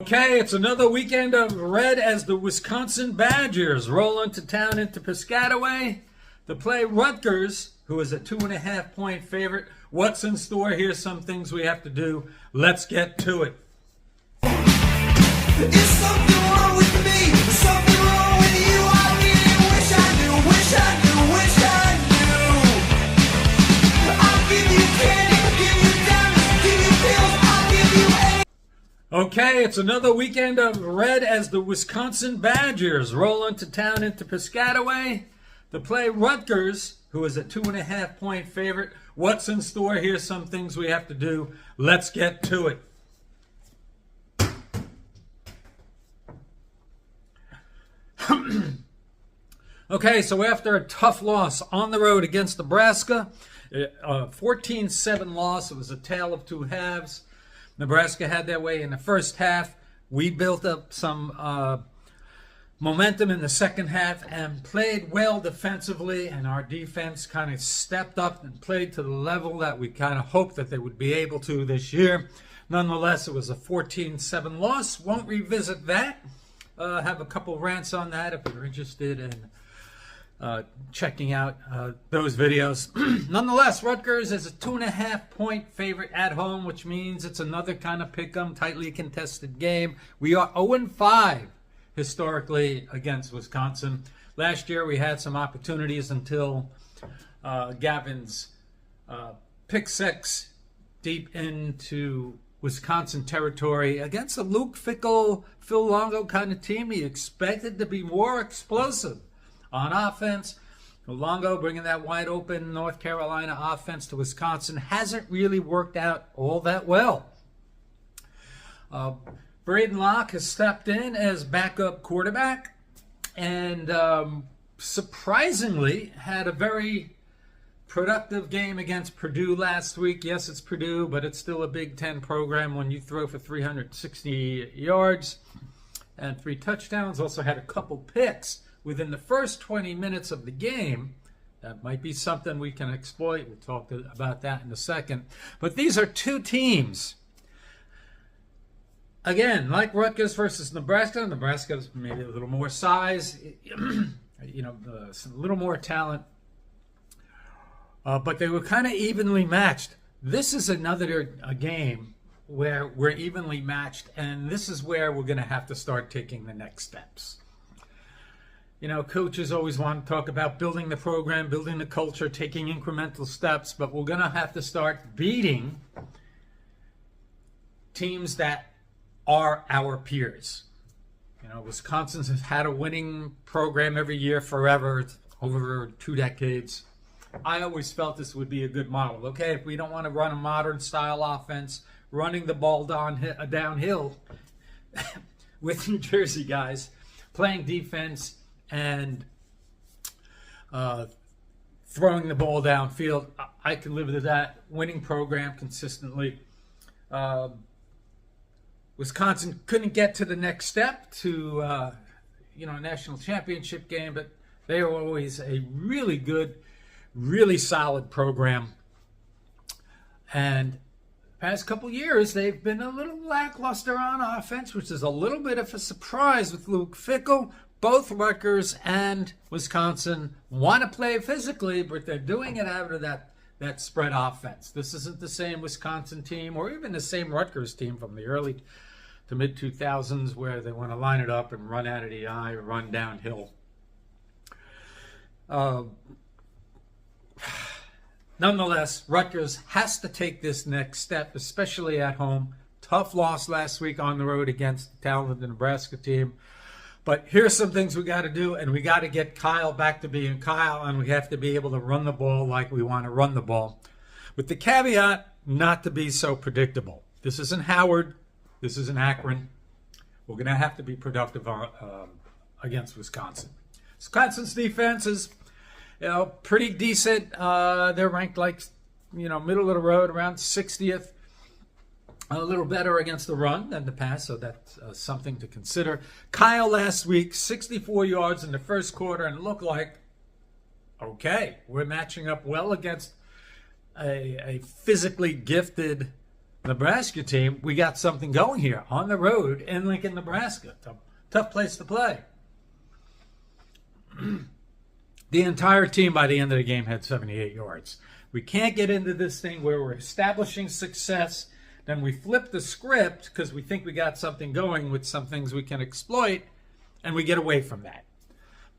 Okay, it's another weekend of red as the Wisconsin Badgers roll into town into Piscataway to play Rutgers, who is a 2.5-point favorite. What's in store? Here's some things we have to do. Let's get to it. Is something wrong with me? Is something wrong with you? I really wish I knew, wish I knew, wish I knew. I'll give you candy, give you diamonds, give you pills, I'll give you anything. Okay, it's another weekend of red as the Wisconsin Badgers roll into town into Piscataway to play Rutgers, who is a 2.5-point favorite. What's in store? Here's some things we have to do. Let's get to it. Okay, so after a tough loss on the road against Nebraska, a 14-7 loss, it was a tale of two halves. Nebraska had their way in the first half. We built up some momentum in the second half and played well defensively, and our defense kind of stepped up and played to the level that we kind of hoped that they would be able to this year. Nonetheless, it was a 14-7 loss. Won't revisit that. Have a couple rants on that if you're interested in checking out those videos. Nonetheless, Rutgers is a 2.5-point favorite at home, which means it's another kind of pick-em, tightly contested game. We are 0-5 historically against Wisconsin. Last year we had some opportunities until Gavin's pick six deep into Wisconsin territory against a Luke Fickell, Phil Longo kind of team. He expected to be more explosive on offense. Longo bringing that wide open North Carolina offense to Wisconsin hasn't really worked out all that well. Braden Locke has stepped in as backup quarterback and surprisingly had a very productive game against Purdue last week. Yes, it's Purdue, but it's still a Big Ten program when you throw for 360 yards and 3 touchdowns. Also had a couple picks within the first 20 minutes of the game. That might be something we can exploit. We'll talk about that in a second. But these are two teams, again, like Rutgers versus Nebraska. Nebraska's maybe a little more size, a little more talent. But they were kind of evenly matched. This is another game where we're evenly matched, and this is where we're going to have to start taking the next steps. You know, coaches always want to talk about building the program, building the culture, taking incremental steps, but we're going to have to start beating teams that are our peers. You know, Wisconsin's had a winning program every year forever. It's over 2 decades. I always felt this would be a good model. Okay, if we don't want to run a modern style offense, running the ball downhill with New Jersey guys, playing defense and throwing the ball downfield, I can live with that. Winning program consistently. Wisconsin couldn't get to the next step to a national championship game, but they were always a really good, really solid program. And past couple years, they've been a little lackluster on offense, which is a little bit of a surprise with Luke Fickell. Both Rutgers and Wisconsin want to play physically, but they're doing it out of that spread offense. This isn't the same Wisconsin team or even the same Rutgers team from the early to mid-2000s where they want to line it up and run out of the eye, run downhill. Nonetheless, Rutgers has to take this next step, especially at home. Tough loss last week on the road against the talented Nebraska team. But here's some things we got to do, and we got to get Kyle back to being Kyle, and we have to be able to run the ball like we want to run the ball. With the caveat not to be so predictable. This isn't Howard. This isn't Akron. We're going to have to be productive against Wisconsin. Wisconsin's defense is pretty decent. They're ranked middle of the road, around 60th. A little better against the run than the pass, so that's something to consider. Kyle last week, 64 yards in the first quarter, and it looked like, okay, we're matching up well against a physically gifted Nebraska team, we got something going here on the road in Lincoln, Nebraska. Tough place to play. The entire team by the end of the game had 78 yards. We can't get into this thing where we're establishing success, then we flip the script because we think we got something going with some things we can exploit, and we get away from that.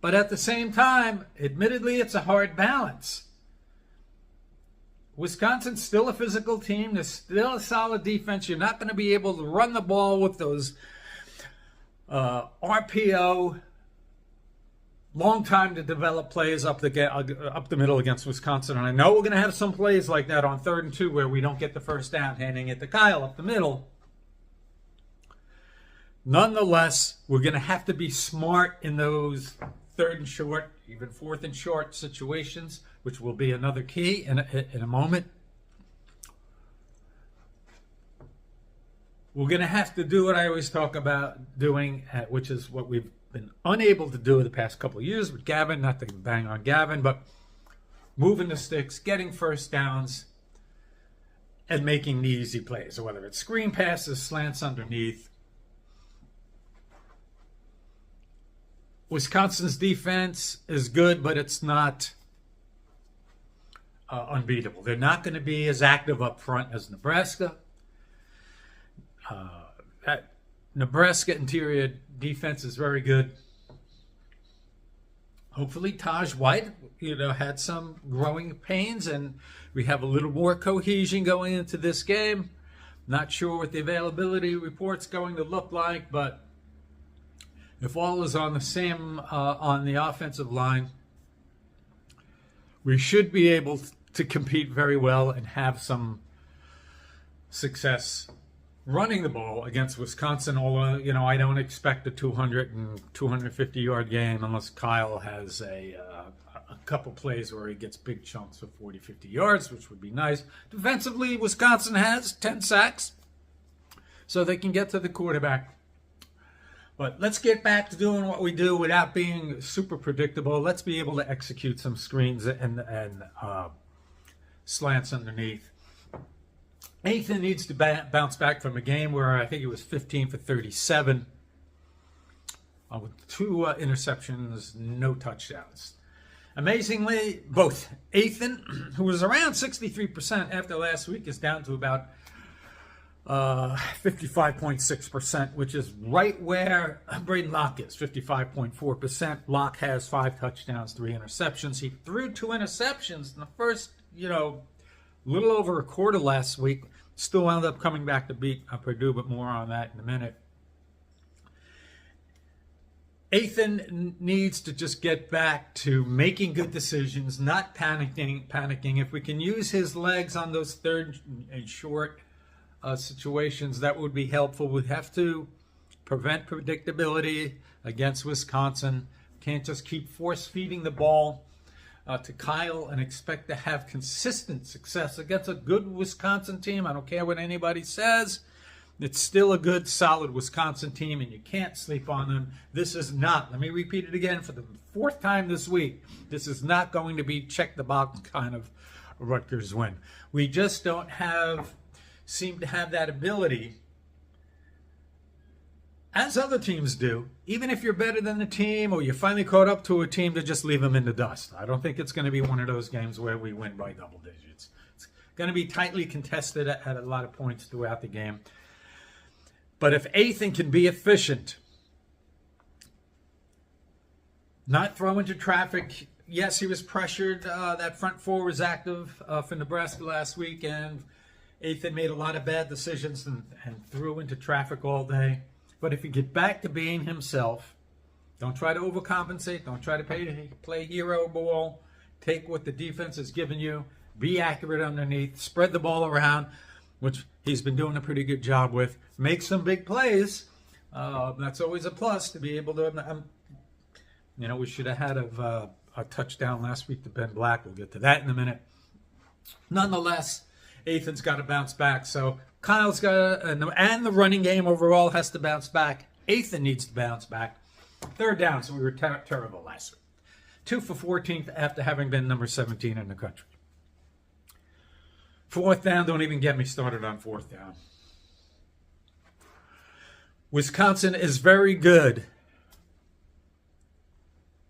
But at the same time, admittedly, it's a hard balance. Wisconsin's still a physical team. There's still a solid defense. You're not going to be able to run the ball with those RPO, long time to develop plays up the middle against Wisconsin. And I know we're going to have some plays like that on 3rd and 2 where we don't get the first down, handing it to Kyle up the middle. Nonetheless, we're going to have to be smart in those 3rd and short, even 4th and short situations, which will be another key in a moment. We're going to have to do what I always talk about doing, which is what we've been unable to do the past couple of years with Gavin, not to bang on Gavin, but moving the sticks, getting first downs, and making the easy plays. So whether it's screen passes, slants underneath. Wisconsin's defense is good, but it's not unbeatable. They're not going to be as active up front as Nebraska. That Nebraska interior defense is very good. Hopefully Taj White, had some growing pains, and we have a little more cohesion going into this game. Not sure what the availability report's going to look like, but if all is on the same on the offensive line, we should be able to compete very well and have some success running the ball against Wisconsin. Although, I don't expect a 200 and 250 yard game unless Kyle has a couple plays where he gets big chunks of 40, 50 yards, which would be nice. Defensively, Wisconsin has 10 sacks, so they can get to the quarterback. But let's get back to doing what we do without being super predictable. Let's be able to execute some screens and slants underneath. Ethan needs to bounce back from a game where I think it was 15 for 37 with 2 interceptions, no touchdowns. Amazingly, both Ethan, who was around 63% after last week, is down to about 55.6%, which is right where Braden Locke is, 55.4%. Locke has 5 touchdowns, 3 interceptions. He threw 2 interceptions in the first, little over a quarter last week. Still wound up coming back to beat Purdue, but more on that in a minute. Ethan needs to just get back to making good decisions, not panicking. If we can use his legs on those 3rd and short situations, that would be helpful. We have to prevent predictability against Wisconsin. Can't just keep force-feeding the ball to Kyle and expect to have consistent success against a good Wisconsin team. I don't care what anybody says. It's still a good, solid Wisconsin team, and you can't sleep on them. This is not, let me repeat it again for the 4th time this week, this is not going to be check-the-box kind of Rutgers win. We just don't seem to have that ability, as other teams do, even if you're better than the team or you finally caught up to a team, to just leave them in the dust. I don't think it's going to be one of those games where we win by double digits. It's going to be tightly contested at a lot of points throughout the game. But if Ethan can be efficient, not throw into traffic. Yes, he was pressured. That front 4 was active for Nebraska last week, and Ethan made a lot of bad decisions and threw into traffic all day. But if you get back to being himself, don't try to overcompensate. Don't try to play hero ball. Take what the defense has given you. Be accurate underneath. Spread the ball around, which he's been doing a pretty good job with. Make some big plays. That's always a plus to be able to. We should have had a touchdown last week to Ben Black. We'll get to that in a minute. Nonetheless, Ethan's got to bounce back. So Kyle's got to, and the running game overall has to bounce back. Ethan needs to bounce back. 3rd down, so we were terrible last week. 2 for 14 after having been number 17 in the country. Fourth down, don't even get me started on fourth down. Wisconsin is very good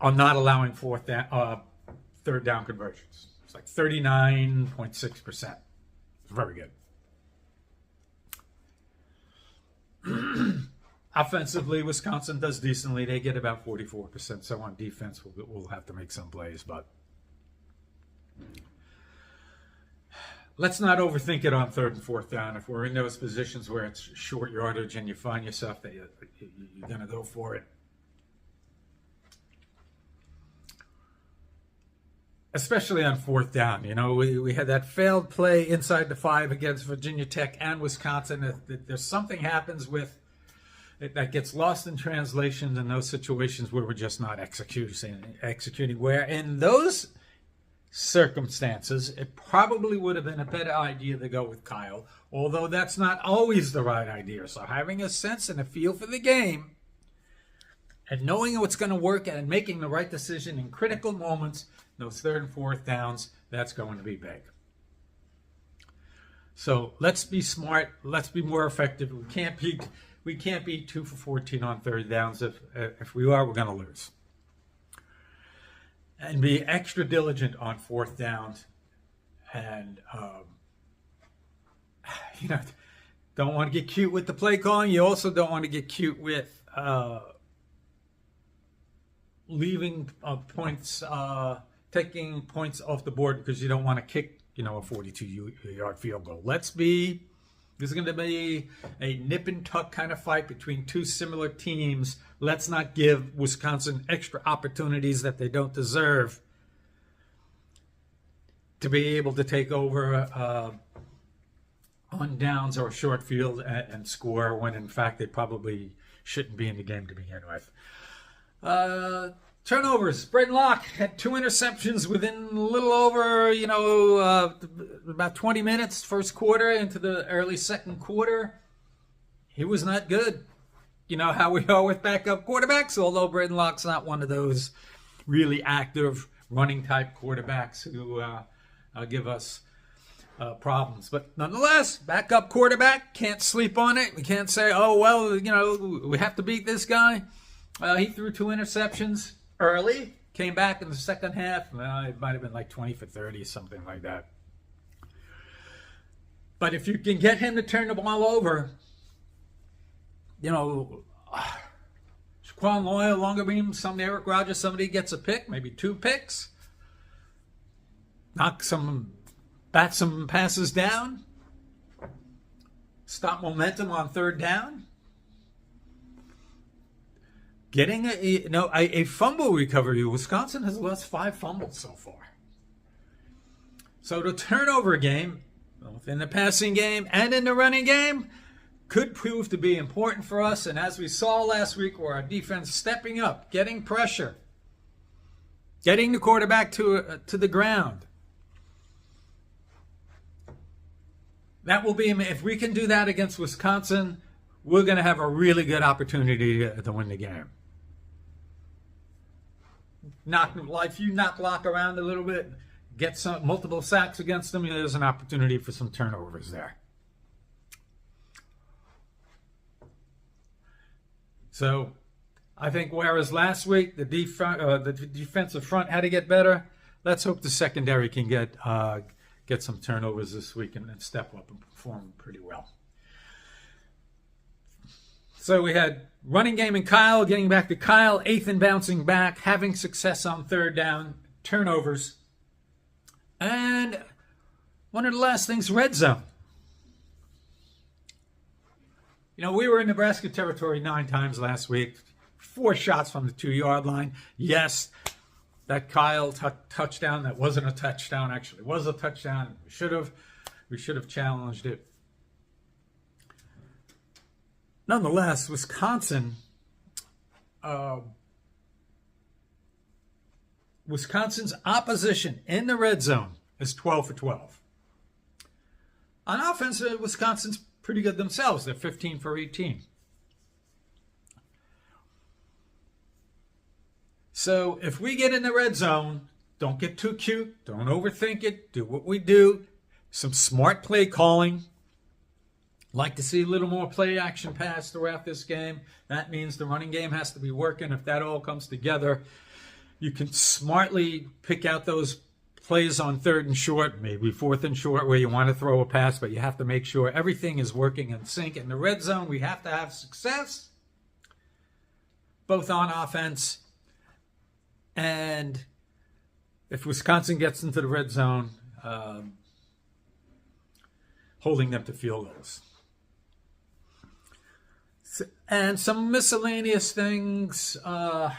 on not allowing third down conversions. It's like 39.6%. It's very good. Offensively, Wisconsin does decently. They get about 44%. So on defense, we'll have to make some plays. But let's not overthink it on third and fourth down. If we're in those positions where it's short yardage and you find yourself that you're going to go for it, especially on fourth down. You know, we had that failed play inside the 5 against Virginia Tech and Wisconsin. There's something happens with it that gets lost in translation in those situations where we're just not executing. Where in those circumstances, it probably would have been a better idea to go with Kyle, although that's not always the right idea. So having a sense and a feel for the game and knowing what's going to work and making the right decision in critical moments, those third and fourth downs, that's going to be big. So let's be smart. Let's be more effective. We can't be 2 for 14 on third downs. If we are, we're going to lose. And be extra diligent on fourth downs. And, don't want to get cute with the play calling. You also don't want to get cute with leaving points, taking points off the board because you don't want to kick, a 42-yard field goal. This is going to be a nip and tuck kind of fight between two similar teams. Let's not give Wisconsin extra opportunities that they don't deserve to be able to take over on downs or short field and score when, in fact, they probably shouldn't be in the game to begin with. Turnovers. Brendan Locke had 2 interceptions within a little over, about 20 minutes, first quarter into the early second quarter. He was not good. You know how we are with backup quarterbacks, although Brendan Locke's not one of those really active running type quarterbacks who give us problems. But nonetheless, backup quarterback, can't sleep on it. We can't say, we have to beat this guy. He threw 2 interceptions early, came back in the second half. It might have been like 20 for 30, something like that. But if you can get him to turn the ball over, Shaquan Loyal, longer beam, some Eric Rogers, somebody gets a pick, maybe 2 picks, bat some passes down, stop momentum on third down. Getting a fumble recovery. Wisconsin has lost 5 fumbles so far. So the turnover game, both in the passing game and in the running game, could prove to be important for us. And as we saw last week, where our defense stepping up, getting pressure, getting the quarterback to the ground. That will be, if we can do that against Wisconsin, we're going to have a really good opportunity to win the game. If you knock Locke around a little bit, get some multiple sacks against them, there's an opportunity for some turnovers there. So I think whereas last week the defensive front had to get better, let's hope the secondary can get some turnovers this week and step up and perform pretty well. So we had running game and Kyle, getting back to Kyle, 8th and bouncing back, having success on third down, turnovers. And one of the last things, red zone. We were in Nebraska territory 9 times last week, 4 shots from the 2-yard line. Yes, that Kyle touchdown, that wasn't a touchdown, actually. It was a touchdown. We should have challenged it. Nonetheless, Wisconsin's opposition in the red zone is 12 for 12. On offense, Wisconsin's pretty good themselves. They're 15 for 18. So if we get in the red zone, don't get too cute. Don't overthink it. Do what we do. some smart play calling. Like to see a little more play action pass throughout this game. That means the running game has to be working. If that all comes together, you can smartly pick out those plays on 3rd and short, maybe 4th and short, where you want to throw a pass, but you have to make sure everything is working in sync. In the red zone, we have to have success, both on offense and if Wisconsin gets into the red zone, holding them to field goals. And some miscellaneous things that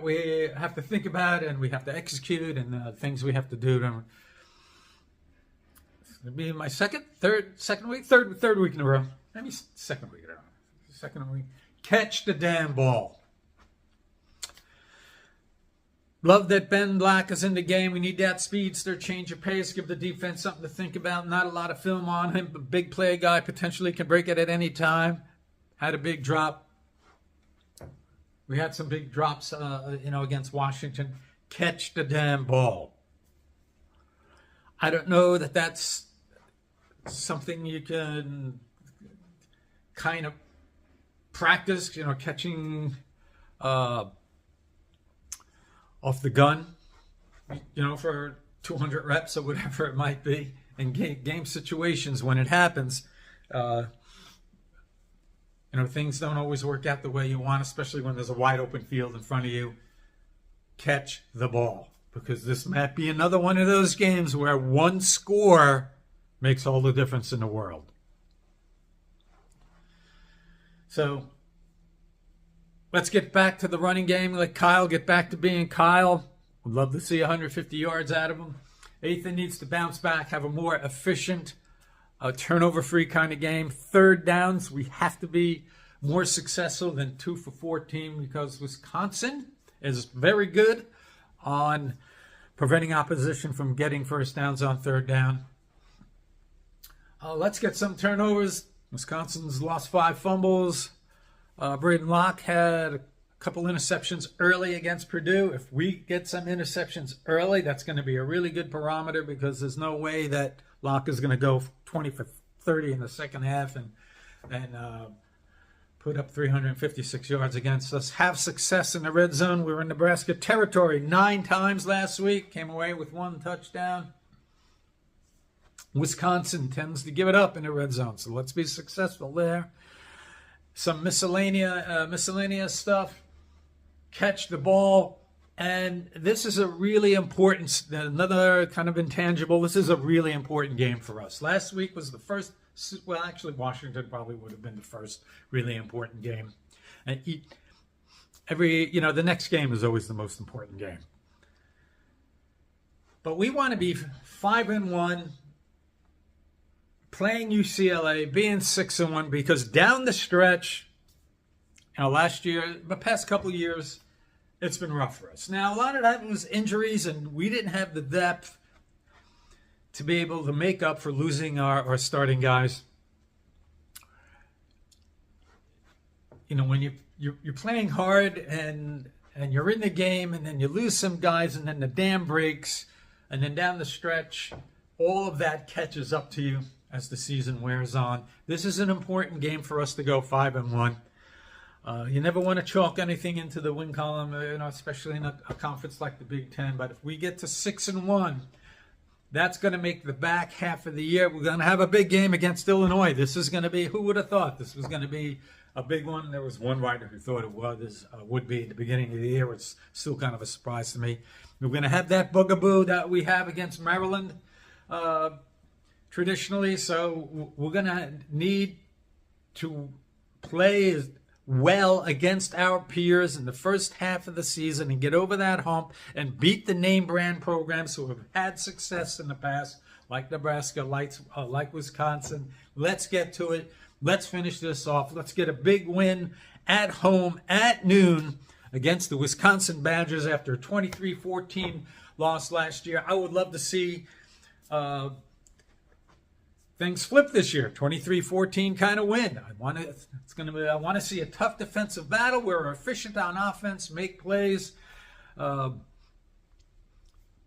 we have to think about and we have to execute, and things we have to do. It's going to be my third week in a row. Maybe second week in a row. Second week. Catch the damn ball. Love that Ben Black is in the game. We need that speedster, change of pace, give the defense something to think about. Not a lot of film on him, but big play guy, potentially can break it at any time. Had a big drop. We had some big drops, against Washington. Catch the damn ball. I don't know that that's something you can kind of practice, catching off the gun, for 200 reps or whatever it might be. In game situations, when it happens, things don't always work out the way you want, especially when there's a wide open field in front of you. Catch the ball, because this might be another one of those games where one score makes all the difference in the world. So let's get back to the running game. Let Kyle get back to being Kyle. Would love to see 150 yards out of him. Ethan needs to bounce back, have a more efficient, turnover-free kind of game. 3rd downs, we have to be more successful than 2 for 14, because Wisconsin is very good on preventing opposition from getting first downs on 3rd down. Let's get some turnovers. Wisconsin's lost 5 fumbles. Braden Locke had a couple interceptions early against Purdue. If we get some interceptions early, that's going to be a really good barometer, because there's no way that Locke is going to go 20 for 30 in the second half and put up 356 yards against us. Have success in the red zone. We were in Nebraska territory 9 times last week. Came away with 1 touchdown. Wisconsin tends to give it up in the red zone, so let's be successful there. Some miscellaneous stuff. Catch the ball. And this is a really important, another kind of intangible. This is a really important game for us. Last week was the first, well, actually Washington probably would have been the first really important game. And the next game is always the most important game. But we want to be 5-1, playing UCLA, being 6-1, because down the stretch, last year, the past couple of years, it's been rough for us. Now, a lot of that was injuries, and we didn't have the depth to be able to make up for losing our starting guys. When you're playing hard and you're in the game, and then you lose some guys, and then the dam breaks, and then down the stretch, all of that catches up to you as the season wears on. This is an important game for us to go 5-1. You never want to chalk anything into the win column, especially in a conference like the Big Ten. But if we get to 6-1, that's going to make the back half of the year. We're going to have a big game against Illinois. This is going to be, who would have thought this was going to be a big one? There was one writer who thought it would be at the beginning of the year. It's still kind of a surprise to me. We're going to have that bugaboo that we have against Maryland traditionally. So we're going to need to play well against our peers in the first half of the season and get over that hump and beat the name brand programs who have had success in the past, like Nebraska, like Wisconsin. Let's get to it. Let's finish this off. Let's get a big win at home at noon against the Wisconsin Badgers after a 23-14 loss last year. I would love to see things flip this year, 23-14 kind of win. I want to see a tough defensive battle. We're efficient on offense, make plays.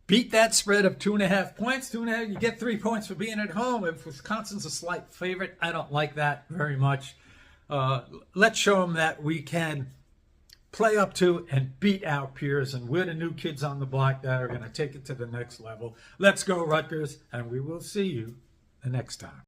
beat that spread of 2.5 points. 2.5, you get 3 points for being at home. If Wisconsin's a slight favorite, I don't like that very much. Let's show them that we can play up to and beat our peers, and we're the new kids on the block that are going to take it to the next level. Let's go, Rutgers, and we will see you the next time.